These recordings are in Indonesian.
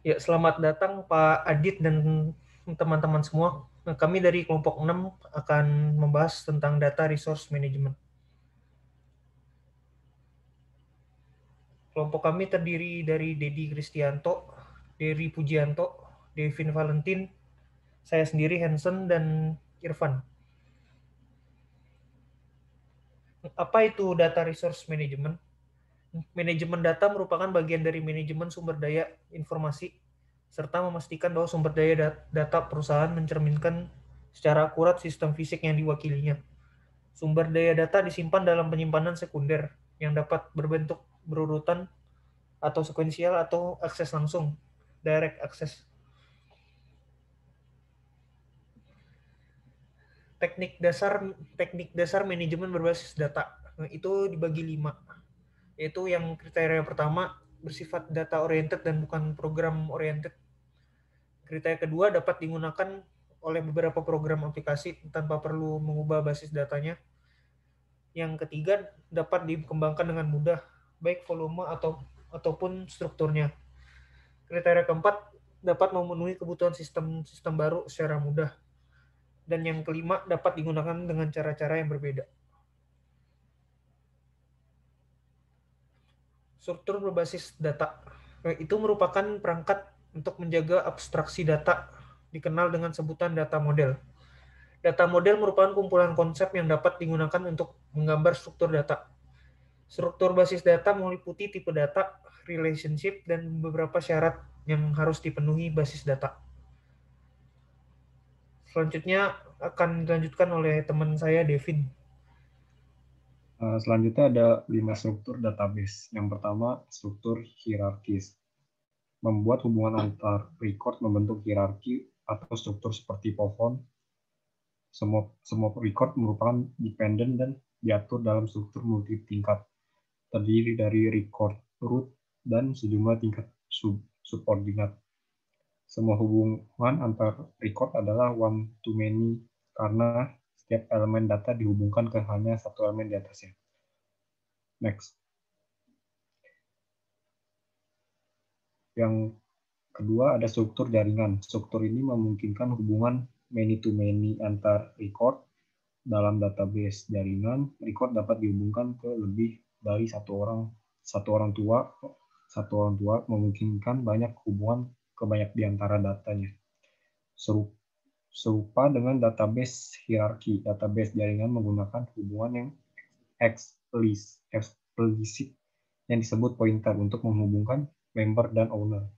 Ya, selamat datang Pak Adit dan teman-teman semua. Nah, kami dari kelompok 6 akan membahas tentang data resource management. Kelompok kami terdiri dari Dedi Kristianto, Dery Pujianto, Devin Valentin, saya sendiri Hansen, dan Irfan. Apa itu data resource management? Manajemen data merupakan bagian dari manajemen sumber daya informasi, serta memastikan bahwa sumber daya data perusahaan mencerminkan secara akurat sistem fisik yang diwakilinya. Sumber daya data disimpan dalam penyimpanan sekunder yang dapat berbentuk berurutan atau sekuensial atau akses langsung, direct access. Teknik dasar manajemen berbasis data. Nah, itu dibagi 5. Yaitu yang kriteria pertama bersifat data oriented dan bukan program oriented. Kriteria kedua dapat digunakan oleh beberapa program aplikasi tanpa perlu mengubah basis datanya. Yang ketiga dapat dikembangkan dengan mudah, baik volume ataupun strukturnya. Kriteria keempat dapat memenuhi kebutuhan sistem baru secara mudah. Dan yang kelima dapat digunakan dengan cara-cara yang berbeda. Struktur berbasis data itu merupakan perangkat untuk menjaga abstraksi data, dikenal dengan sebutan data model. Data model merupakan kumpulan konsep yang dapat digunakan untuk menggambar struktur data. Struktur basis data meliputi tipe data, relationship, dan beberapa syarat yang harus dipenuhi basis data. Selanjutnya akan dilanjutkan oleh teman saya, Devin. Selanjutnya ada 5 struktur database. Yang pertama, struktur hierarkis. Membuat hubungan antar record membentuk hierarki atau struktur seperti pohon. Semua record merupakan dependent dan diatur dalam struktur multi tingkat. Terdiri dari record root dan sejumlah tingkat subordinat. Semua hubungan antar record adalah one-to-many karena setiap elemen data dihubungkan ke hanya satu elemen di atasnya. Next. Yang kedua ada struktur jaringan. Struktur ini memungkinkan hubungan many-to-many antar record. Dalam database jaringan, record dapat dihubungkan ke lebih dari satu orang tua memungkinkan banyak hubungan ke banyak di antara datanya. Serupa dengan database hierarki, database jaringan menggunakan hubungan yang eksplisit yang disebut pointer untuk menghubungkan member dan owner.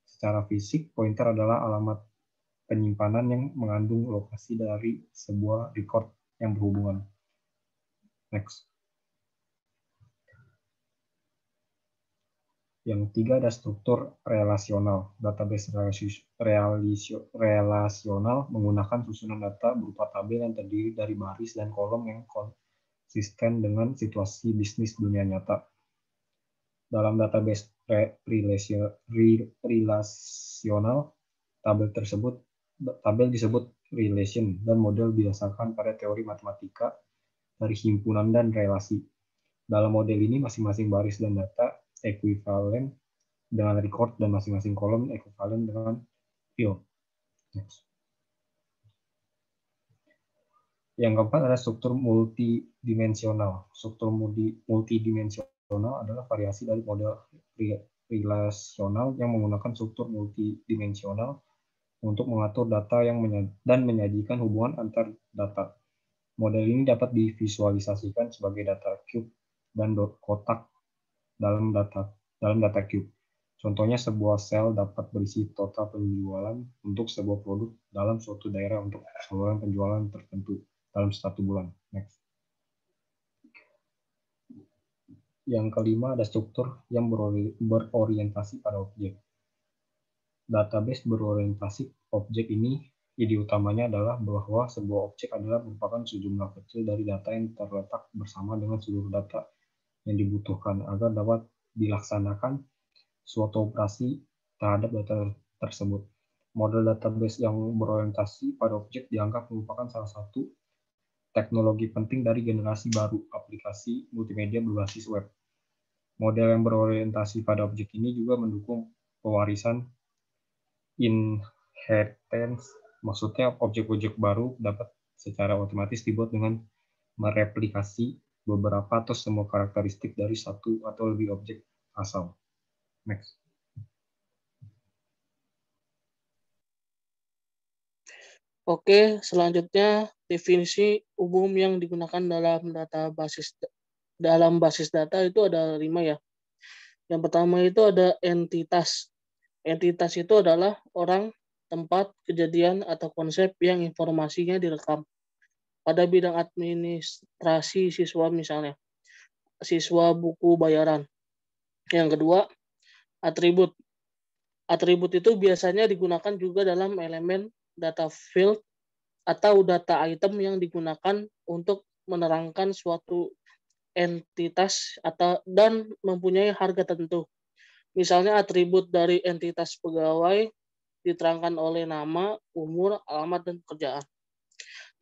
Secara fisik, pointer adalah alamat penyimpanan yang mengandung lokasi dari sebuah record yang berhubungan. Next. Yang ketiga ada struktur relasional. Database relasional menggunakan susunan data berupa tabel yang terdiri dari baris dan kolom yang konsisten dengan situasi bisnis dunia nyata. Dalam database relasional, tabel disebut relation dan model berdasarkan pada teori matematika dari himpunan dan relasi. Dalam model ini masing-masing baris dan data ekuivalen dengan record dan masing-masing kolom ekuivalen dengan field. Next. Yang keempat adalah struktur multidimensional. Struktur multidimensional adalah variasi dari model relasional yang menggunakan struktur multidimensional untuk mengatur data dan menyajikan hubungan antar data. Model ini dapat divisualisasikan sebagai data cube dan kotak dalam data cube. Contohnya sebuah sel dapat berisi total penjualan untuk sebuah produk dalam suatu daerah untuk saluran penjualan tertentu dalam 1 bulan. Next. Yang kelima ada struktur yang berorientasi pada objek. Database berorientasi objek ini ide utamanya adalah bahwa sebuah objek adalah merupakan sejumlah kecil dari data yang terletak bersama dengan seluruh data yang dibutuhkan agar dapat dilaksanakan suatu operasi terhadap data tersebut. Model database yang berorientasi pada objek dianggap merupakan salah satu teknologi penting dari generasi baru aplikasi multimedia berbasis web. Model yang berorientasi pada objek ini juga mendukung pewarisan inheritance, maksudnya objek-objek baru dapat secara otomatis dibuat dengan mereplikasi beberapa atau semua karakteristik dari satu atau lebih objek asal. Next. Oke, selanjutnya definisi umum yang digunakan dalam basis data itu ada 5 ya. Yang pertama itu ada entitas. Entitas itu adalah orang, tempat, kejadian, atau konsep yang informasinya direkam. Pada bidang administrasi siswa misalnya, siswa buku bayaran. Yang kedua, atribut. Atribut itu biasanya digunakan juga dalam elemen data field atau data item yang digunakan untuk menerangkan suatu entitas dan mempunyai harga tertentu. Misalnya atribut dari entitas pegawai diterangkan oleh nama, umur, alamat, dan pekerjaan.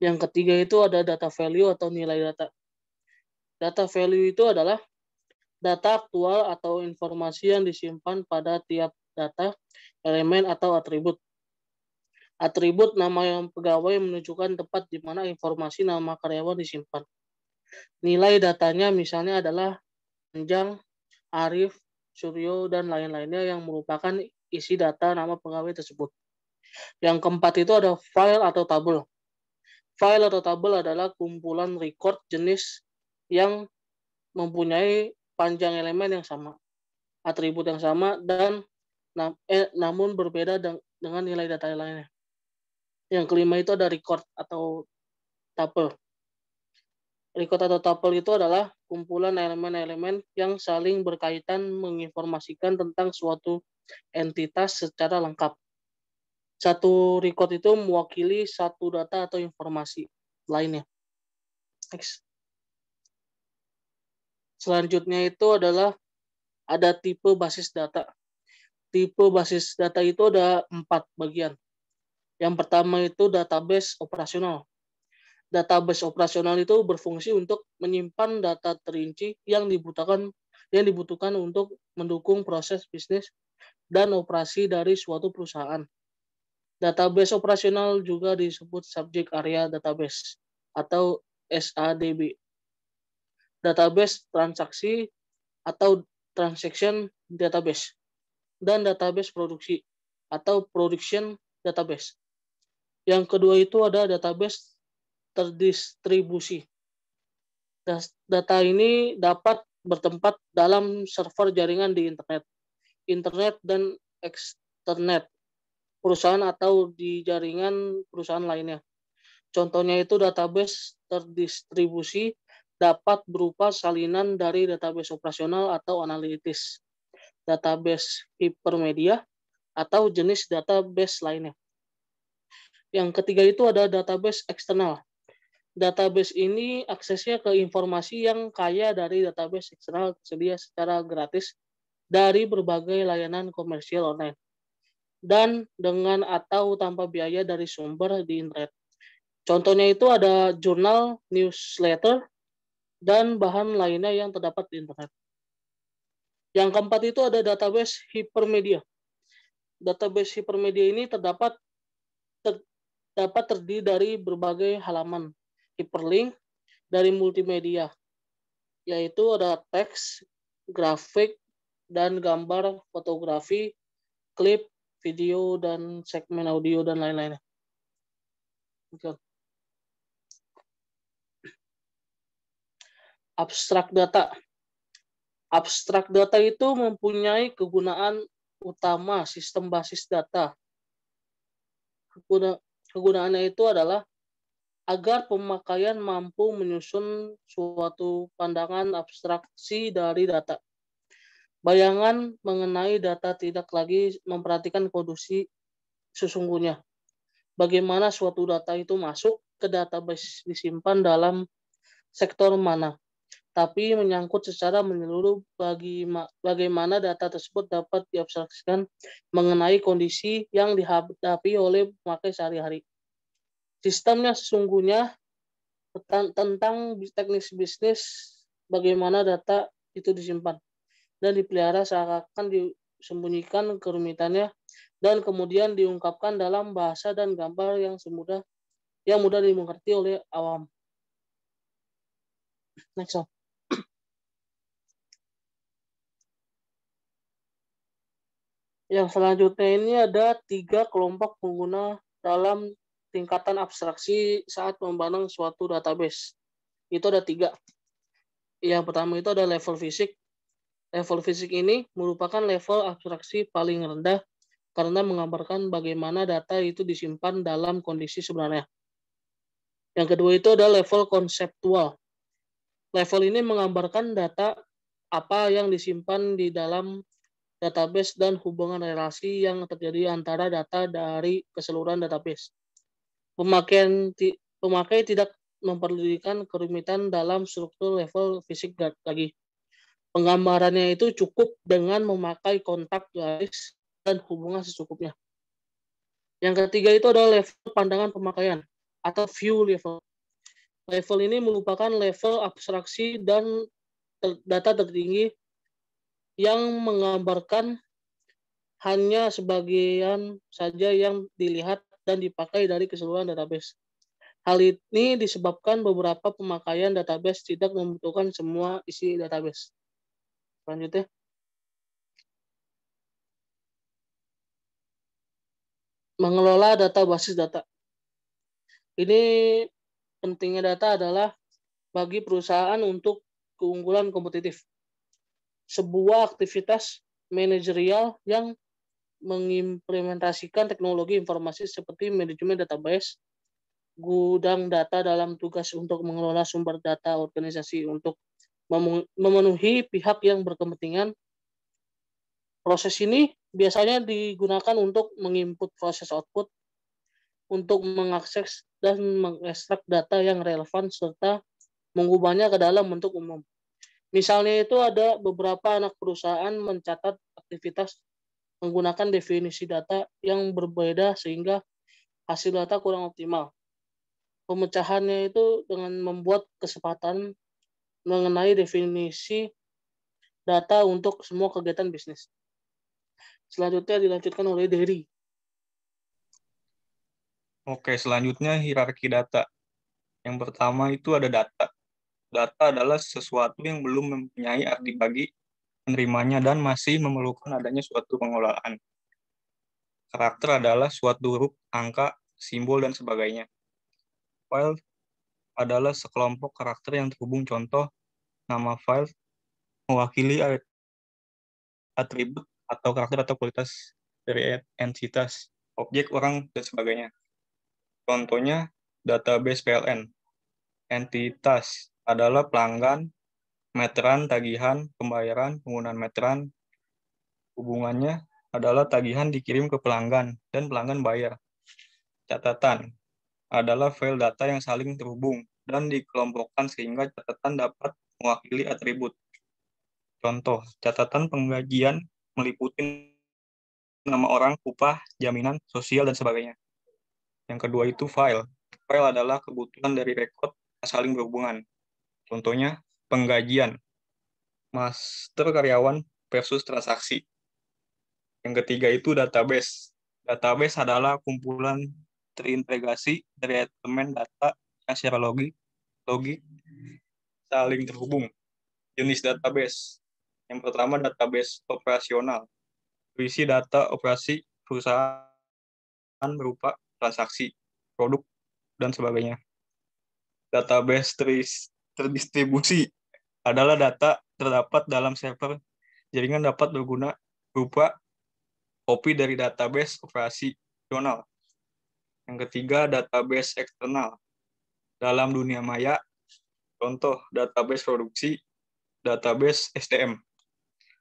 Yang ketiga itu ada data value atau nilai data. Data value itu adalah data aktual atau informasi yang disimpan pada tiap data, elemen, atau atribut. Atribut nama yang pegawai menunjukkan tempat di mana informasi nama karyawan disimpan. Nilai datanya misalnya adalah Anjang, Arif, Suryo, dan lain-lainnya yang merupakan isi data nama pegawai tersebut. Yang keempat itu ada file atau tabel. File atau tabel adalah kumpulan record jenis yang mempunyai panjang elemen yang sama, atribut yang sama, dan namun berbeda dengan nilai data lainnya. Yang kelima itu ada record atau tuple. Record atau tuple itu adalah kumpulan elemen-elemen yang saling berkaitan menginformasikan tentang suatu entitas secara lengkap. Satu record itu mewakili satu data atau informasi lainnya. Next. Selanjutnya itu adalah ada tipe basis data. Tipe basis data itu ada 4 bagian. Yang pertama itu database operasional. Database operasional itu berfungsi untuk menyimpan data terinci yang dibutuhkan untuk mendukung proses bisnis dan operasi dari suatu perusahaan. Database operasional juga disebut subject area database atau SADB. Database transaksi atau transaction database, dan database produksi atau production database. Yang kedua itu ada database terdistribusi. Data ini dapat bertempat dalam server jaringan di internet dan eksternet perusahaan atau di jaringan perusahaan lainnya. Contohnya itu database terdistribusi dapat berupa salinan dari database operasional atau analitis, database hipermedia, atau jenis database lainnya. Yang ketiga itu ada database eksternal. Database ini aksesnya ke informasi yang kaya dari database eksternal tersedia secara gratis dari berbagai layanan komersial online dan dengan atau tanpa biaya dari sumber di internet. Contohnya itu ada jurnal, newsletter, dan bahan lainnya yang terdapat di internet. Yang keempat itu ada database hipermedia. Database hipermedia ini dapat terdiri dari berbagai halaman hyperlink dari multimedia, yaitu ada teks, grafik, dan gambar, fotografi, klip, video, dan segmen audio, dan lain-lainnya. Abstrak data. Abstrak data itu mempunyai kegunaan utama sistem basis data. Kegunaannya itu adalah agar pemakaian mampu menyusun suatu pandangan abstraksi dari data. Bayangan mengenai data tidak lagi memperhatikan kondisi sesungguhnya. Bagaimana suatu data itu masuk ke database disimpan dalam sektor mana, tapi menyangkut secara menyeluruh bagaimana data tersebut dapat diabstraksikan mengenai kondisi yang dihadapi oleh pemakai sehari-hari. Sistemnya sesungguhnya tentang teknis bisnis bagaimana data itu disimpan dan dipelihara seakan disembunyikan kerumitannya dan kemudian diungkapkan dalam bahasa dan gambar yang mudah dimengerti oleh awam. Next one. Yang selanjutnya ini ada 3 kelompok pengguna dalam tingkatan abstraksi saat memandang suatu database. Itu ada 3. Yang pertama itu ada level fisik. Level fisik ini merupakan level abstraksi paling rendah karena menggambarkan bagaimana data itu disimpan dalam kondisi sebenarnya. Yang kedua itu ada level konseptual. Level ini menggambarkan data apa yang disimpan di dalam database dan hubungan relasi yang terjadi antara data dari keseluruhan database. Pemakai tidak memperdulikan kerumitan dalam struktur level fisik lagi. Penggambarannya itu cukup dengan memakai kontak garis dan hubungan secukupnya. Yang ketiga itu adalah level pandangan pemakaian atau view level. Level ini merupakan level abstraksi dan data tertinggi yang menggambarkan hanya sebagian saja yang dilihat dan dipakai dari keseluruhan database. Hal ini disebabkan beberapa pemakaian database tidak membutuhkan semua isi database. Selanjutnya. Mengelola data basis data. Ini pentingnya data adalah bagi perusahaan untuk keunggulan kompetitif. Sebuah aktivitas manajerial yang mengimplementasikan teknologi informasi seperti manajemen database, gudang data dalam tugas untuk mengelola sumber data organisasi untuk memenuhi pihak yang berkepentingan. Proses ini biasanya digunakan untuk menginput proses output, untuk mengakses dan mengekstrak data yang relevan, serta mengubahnya ke dalam bentuk umum. Misalnya itu ada beberapa anak perusahaan mencatat aktivitas menggunakan definisi data yang berbeda sehingga hasil data kurang optimal. Pemecahannya itu dengan membuat kesepakatan mengenai definisi data untuk semua kegiatan bisnis. Selanjutnya dilanjutkan oleh Dery. Oke, selanjutnya hierarki data. Yang pertama itu ada data. Data adalah sesuatu yang belum mempunyai arti bagi penerimanya dan masih memerlukan adanya suatu pengelolaan. Karakter adalah suatu huruf, angka, simbol, dan sebagainya. File adalah sekelompok karakter yang terhubung. Contoh, nama file mewakili atribut atau karakter atau kualitas dari entitas, objek, orang, dan sebagainya. Contohnya, database PLN. Entitas adalah pelanggan, meteran, tagihan, pembayaran, penggunaan meteran. Hubungannya adalah tagihan dikirim ke pelanggan, dan pelanggan bayar. Catatan adalah file data yang saling terhubung dan dikelompokkan sehingga catatan dapat mewakili atribut. Contoh, catatan penggajian meliputi nama orang, upah, jaminan sosial, dan sebagainya. Yang kedua itu file. File adalah kebutuhan dari rekod yang saling berhubungan. Contohnya, penggajian, master karyawan versus transaksi. Yang ketiga itu database. Database adalah kumpulan terintegrasi dari elemen data yang secara logik saling terhubung. Jenis database. Yang pertama database operasional. Berisi data operasi perusahaan berupa transaksi, produk, dan sebagainya. Database terdistribusi adalah data terdapat dalam server jaringan dapat berguna berupa kopi dari database operasional. Yang ketiga, database eksternal. Dalam dunia maya, contoh database produksi, database SDM.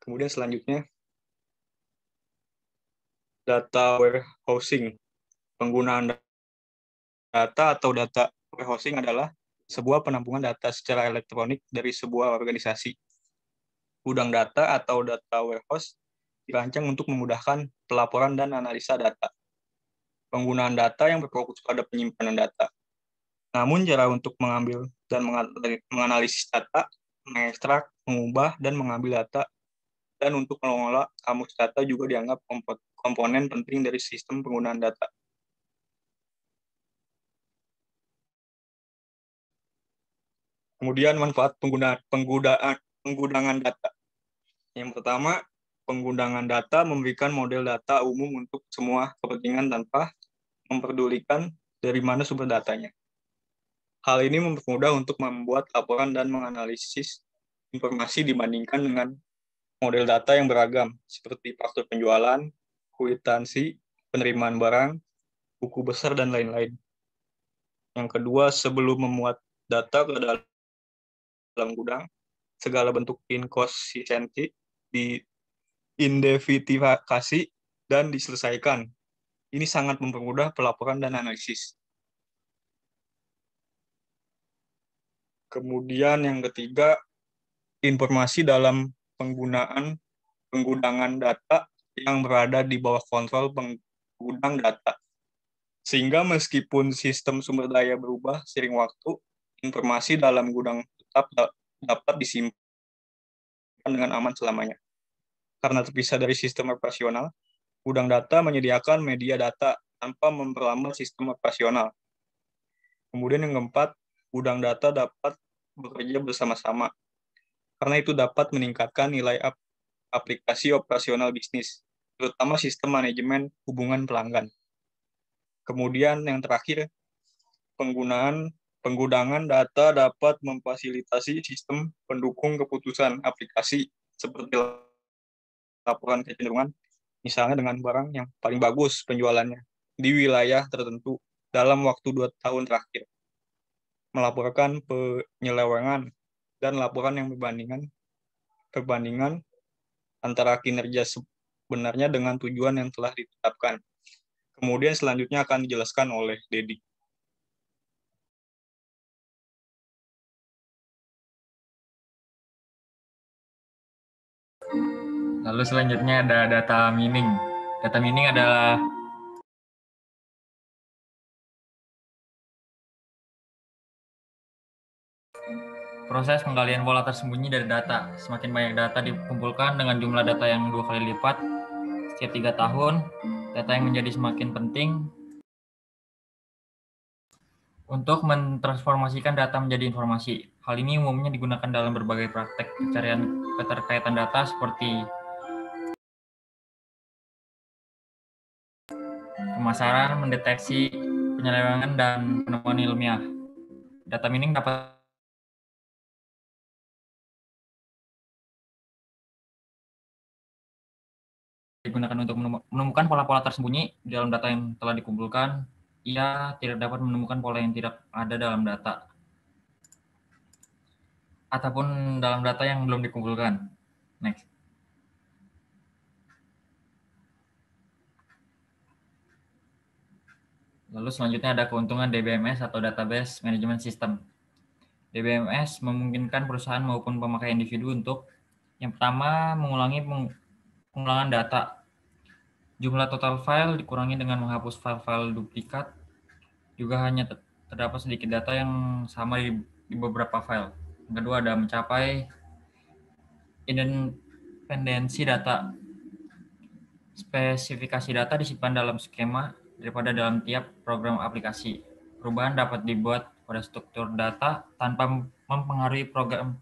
Kemudian selanjutnya, data warehousing. Penggunaan data atau data warehousing adalah sebuah penampungan data secara elektronik dari sebuah organisasi. Gudang data atau data warehouse dirancang untuk memudahkan pelaporan dan analisa data. Penggunaan data yang berfokus pada penyimpanan data. Namun cara untuk mengambil dan menganalisis data, mengekstrak, mengubah, dan mengambil data dan untuk mengelola kamus data juga dianggap komponen penting dari sistem penggunaan data. Kemudian manfaat penggunaan data. Yang pertama, penggunaan data memberikan model data umum untuk semua kepentingan tanpa memperdulikan dari mana sumber datanya. Hal ini mempermudah untuk membuat laporan dan menganalisis informasi dibandingkan dengan model data yang beragam, seperti faktur penjualan, kwitansi, penerimaan barang, buku besar, dan lain-lain. Yang kedua, sebelum memuat data ke dalam gudang, segala bentuk inkonsistensi diidentifikasi dan diselesaikan. Ini sangat mempermudah pelaporan dan analisis. Kemudian yang ketiga, informasi dalam penggunaan data yang berada di bawah kontrol penggudang data. Sehingga meskipun sistem sumber daya berubah seiring waktu, informasi dalam gudang tetap dapat disimpan dengan aman selamanya. Karena terpisah dari sistem operasional, gudang data menyediakan media data tanpa memperlambat sistem operasional. Kemudian yang keempat, gudang data dapat bekerja bersama-sama. Karena itu dapat meningkatkan nilai aplikasi operasional bisnis, terutama sistem manajemen hubungan pelanggan. Kemudian yang terakhir, penggunaan data dapat memfasilitasi sistem pendukung keputusan aplikasi seperti laporan kecenderungan, misalnya dengan barang yang paling bagus penjualannya di wilayah tertentu dalam waktu 2 tahun terakhir. Melaporkan penyelewengan dan laporan yang perbandingan antara kinerja sebenarnya dengan tujuan yang telah ditetapkan. Kemudian selanjutnya akan dijelaskan oleh Dedi. Lalu selanjutnya ada data mining. Data mining adalah proses penggalian pola tersembunyi dari data. Semakin banyak data dikumpulkan dengan jumlah data yang 2 kali lipat setiap 3 tahun, data yang menjadi semakin penting untuk mentransformasikan data menjadi informasi. Hal ini umumnya digunakan dalam berbagai praktek pencarian keterkaitan data seperti pemasaran, mendeteksi penyelewengan, dan penemuan ilmiah. Data mining dapat digunakan untuk menemukan pola-pola tersembunyi di dalam data yang telah dikumpulkan. Ia tidak dapat menemukan pola yang tidak ada dalam data ataupun dalam data yang belum dikumpulkan. Next. Lalu selanjutnya ada keuntungan DBMS atau Database Management System. DBMS memungkinkan perusahaan maupun pemakai individu untuk yang pertama mengulangi pengulangan data. Jumlah total file dikurangi dengan menghapus file-file duplikat. Juga hanya terdapat sedikit data yang sama di beberapa file. Yang kedua ada mencapai independensi data. Spesifikasi data disimpan dalam skema daripada dalam tiap program aplikasi. Perubahan dapat dibuat pada struktur data tanpa mempengaruhi program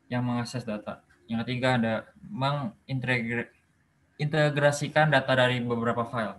yang mengakses data. Yang ketiga ada mengintegrasikan data dari beberapa file.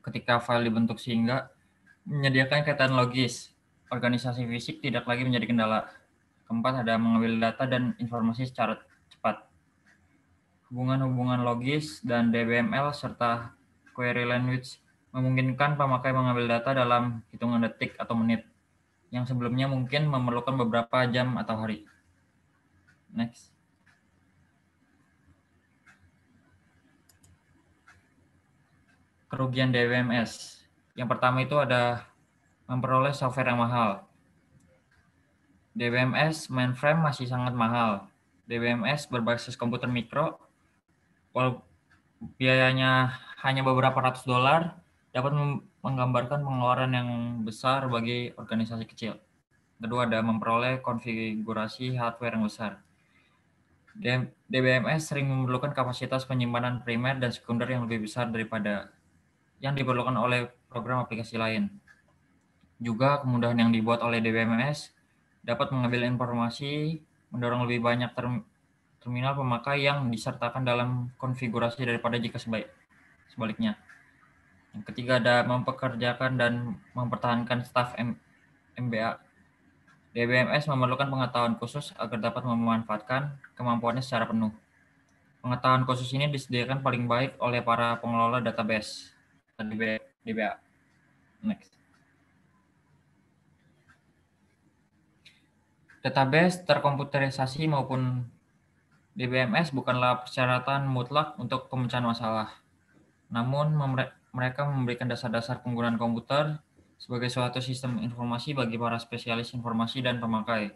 Ketika file dibentuk sehingga menyediakan kaitan logis, organisasi fisik tidak lagi menjadi kendala. Keempat ada mengambil data dan informasi secara cepat. Hubungan-hubungan logis dan DBML serta query language memungkinkan pemakai mengambil data dalam hitungan detik atau menit, yang sebelumnya mungkin memerlukan beberapa jam atau hari. Next. Kerugian DBMS. Yang pertama itu ada memperoleh software yang mahal. DBMS mainframe masih sangat mahal. DBMS berbasis komputer mikro, biayanya hanya beberapa ratus dolar, dapat menggambarkan pengeluaran yang besar bagi organisasi kecil. Kedua ada memperoleh konfigurasi hardware yang besar. DBMS sering memerlukan kapasitas penyimpanan primer dan sekunder yang lebih besar daripada yang diperlukan oleh program aplikasi lain. Juga kemudahan yang dibuat oleh DBMS dapat mengambil informasi, mendorong lebih banyak terminal pemakai yang disertakan dalam konfigurasi daripada jika sebaliknya. Yang ketiga ada mempekerjakan dan mempertahankan staf MBA. DBMS memerlukan pengetahuan khusus agar dapat memanfaatkan kemampuannya secara penuh. Pengetahuan khusus ini disediakan paling baik oleh para pengelola database DBA. Next. Database terkomputerisasi maupun DBMS bukanlah persyaratan mutlak untuk pemecahan masalah. Namun mereka memberikan dasar-dasar penggunaan komputer sebagai suatu sistem informasi bagi para spesialis informasi dan pemakai.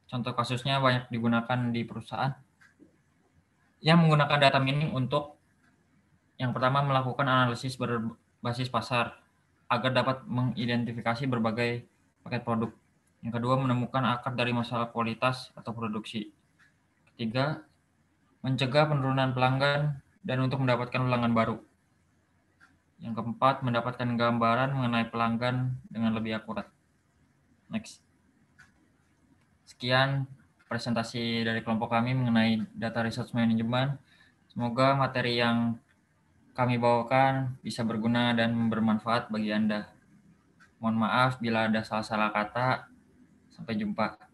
Contoh kasusnya banyak digunakan di perusahaan yang menggunakan data mining untuk yang pertama melakukan analisis berbasis pasar agar dapat mengidentifikasi berbagai paket produk. Yang kedua menemukan akar dari masalah kualitas atau produksi. Ketiga, mencegah penurunan pelanggan dan untuk mendapatkan pelanggan baru. Yang keempat, mendapatkan gambaran mengenai pelanggan dengan lebih akurat. Next. Sekian presentasi dari kelompok kami mengenai data research management. Semoga materi yang kami bawakan bisa berguna dan bermanfaat bagi Anda. Mohon maaf bila ada salah-salah kata. Sampai jumpa.